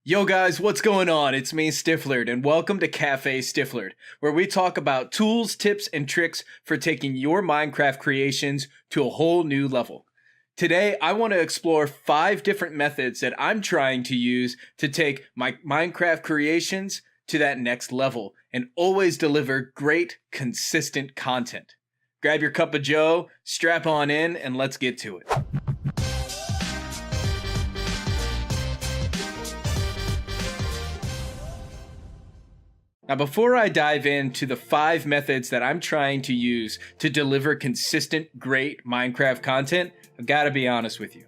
Yo guys, what's going on? It's me, Stifflered, and welcome to Café Stifflered, where we talk about tools, tips, and tricks for taking your Minecraft creations to a whole new level. Today, I want to explore 5 different methods that I'm trying to use to take my Minecraft creations to that next level and always deliver great, consistent content. Grab your cup of joe, strap on in, and let's get to it. Now, before I dive into the 5 methods that I'm trying to use to deliver consistent, great Minecraft content, I've got to be honest with you.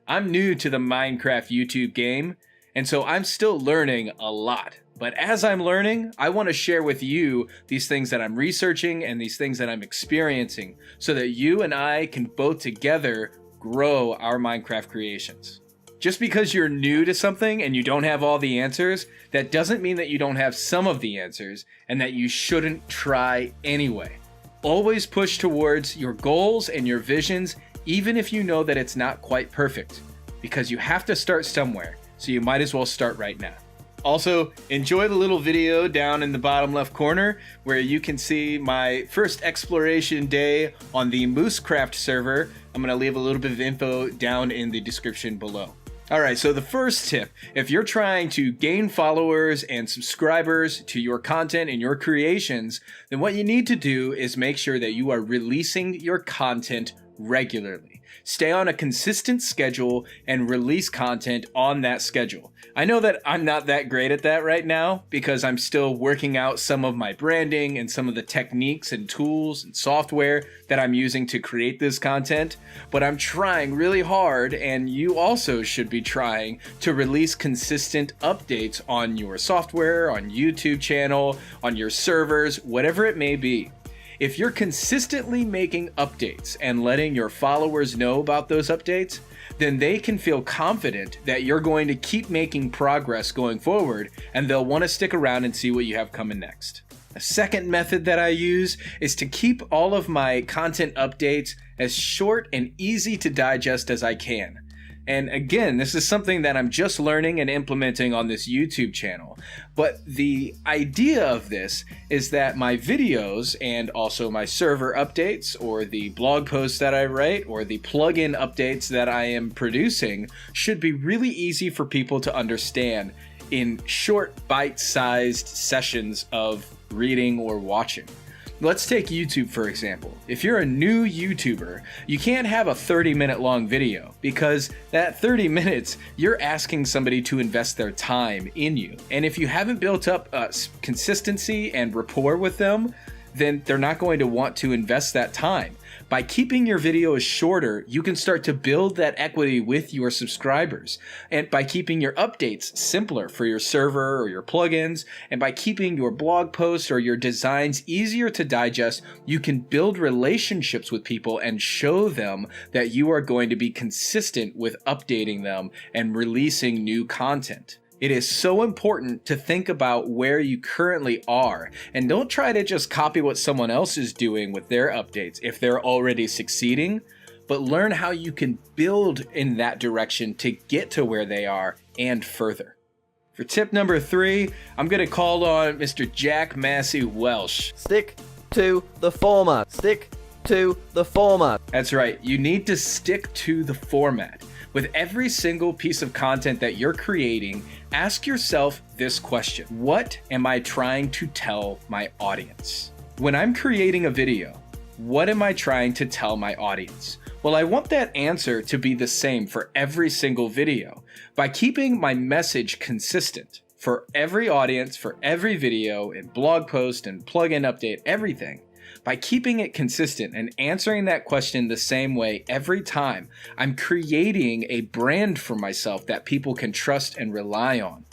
I'm new to the Minecraft YouTube game, and so I'm still learning a lot. But as I'm learning, I want to share with you these things that I'm researching and these things that I'm experiencing so that you and I can both together grow our Minecraft creations. Just because you're new to something and you don't have all the answers, that doesn't mean that you don't have some of the answers and that you shouldn't try anyway. Always push towards your goals and your visions, even if you know that it's not quite perfect, because you have to start somewhere, so you might as well start right now. Also, enjoy the little video down in the bottom left corner where you can see my first exploration day on the MooseKraft server. I'm going to leave a little bit of info down in the description below. Alright, so the first tip, if you're trying to gain followers and subscribers to your content and your creations, then what you need to do is make sure that you are releasing your content regularly. Stay on a consistent schedule and release content on that schedule. I know that I'm not that great at that right now because I'm still working out some of my branding and some of the techniques and tools and software that I'm using to create this content, but I'm trying really hard, and you also should be trying to release consistent updates on your software, on YouTube channel, on your servers, whatever it may be. If you're consistently making updates and letting your followers know about those updates, then they can feel confident that you're going to keep making progress going forward, and they'll want to stick around and see what you have coming next. A second method that I use is to keep all of my content updates as short and easy to digest as I can. And again, this is something that I'm just learning and implementing on this YouTube channel. But the idea of this is that my videos and also my server updates or the blog posts that I write or the plugin updates that I am producing should be really easy for people to understand in short bite-sized sessions of reading or watching. Let's take YouTube for example. If you're a new YouTuber, you can't have a 30-minute long video because that 30 minutes, you're asking somebody to invest their time in you. And if you haven't built up consistency and rapport with them, then they're not going to want to invest that time. By keeping your videos shorter, you can start to build that equity with your subscribers. And by keeping your updates simpler for your server or your plugins, and by keeping your blog posts or your designs easier to digest, you can build relationships with people and show them that you are going to be consistent with updating them and releasing new content. It is so important to think about where you currently are, and don't try to just copy what someone else is doing with their updates if they're already succeeding, but learn how you can build in that direction to get to where they are and further. For tip number 3, I'm going to call on Mr. Jack Massey Welsh. Stick to the format. Stick to the format. That's right, you need to stick to the format. With every single piece of content that you're creating, ask yourself this question: what am I trying to tell my audience? When I'm creating a video, what am I trying to tell my audience? Well, I want that answer to be the same for every single video. By keeping my message consistent for every audience, for every video and blog post and plugin update, everything, by keeping it consistent and answering that question the same way every time, I'm creating a brand for myself that people can trust and rely on.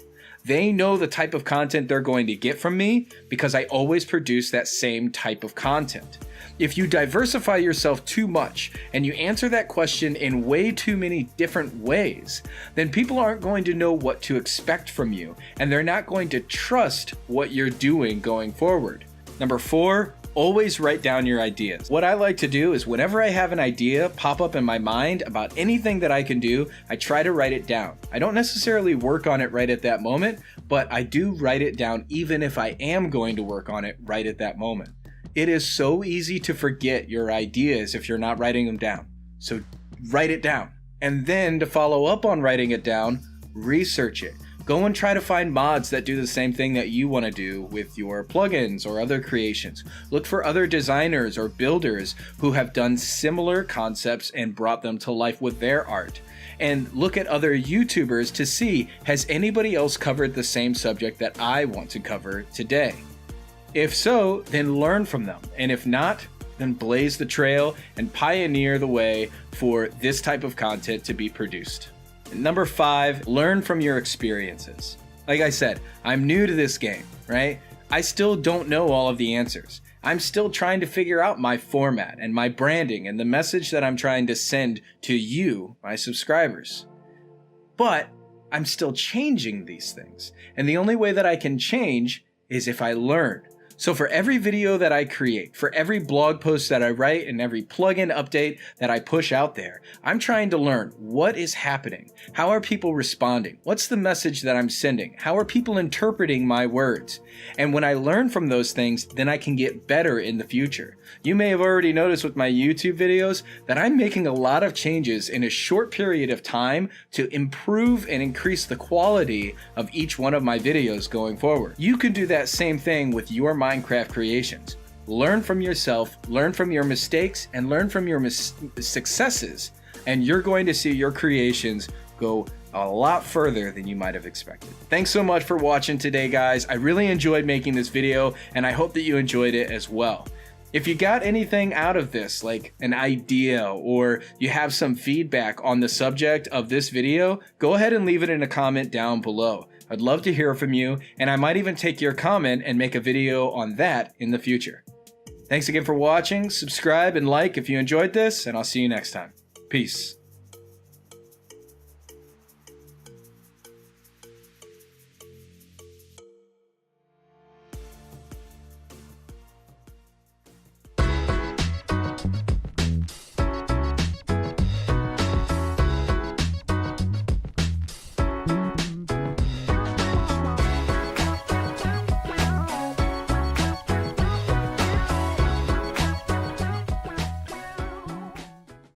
They know the type of content they're going to get from me because I always produce that same type of content. If you diversify yourself too much and you answer that question in way too many different ways, then people aren't going to know what to expect from you, and they're not going to trust what you're doing going forward. Number 4, always write down your ideas. What I like to do is whenever I have an idea pop up in my mind about anything that I can do, I try to write it down. I don't necessarily work on it right at that moment, but I do write it down even if I am going to work on it right at that moment. It is so easy to forget your ideas if you're not writing them down. So write it down. And then to follow up on writing it down, research it. Go and try to find mods that do the same thing that you want to do with your plugins or other creations. Look for other designers or builders who have done similar concepts and brought them to life with their art. And look at other YouTubers to see, has anybody else covered the same subject that I want to cover today? If so, then learn from them. And if not, then blaze the trail and pioneer the way for this type of content to be produced. Number 5, learn from your experiences. Like I said, I'm new to this game, right? I still don't know all of the answers. I'm still trying to figure out my format and my branding and the message that I'm trying to send to you, my subscribers. But I'm still changing these things. And the only way that I can change is if I learn. So for every video that I create, for every blog post that I write, and every plugin update that I push out there, I'm trying to learn what is happening. How are people responding? What's the message that I'm sending? How are people interpreting my words? And when I learn from those things, then I can get better in the future. You may have already noticed with my YouTube videos that I'm making a lot of changes in a short period of time to improve and increase the quality of each one of my videos going forward. You can do that same thing with your Minecraft creations. Learn from yourself, learn from your mistakes, and learn from your successes, and you're going to see your creations go a lot further than you might have expected. Thanks so much for watching today, guys. I really enjoyed making this video, and I hope that you enjoyed it as well. If you got anything out of this, like an idea, or you have some feedback on the subject of this video, go ahead and leave it in a comment down below. I'd love to hear from you, and I might even take your comment and make a video on that in the future. Thanks again for watching. Subscribe and like if you enjoyed this, and I'll see you next time. Peace.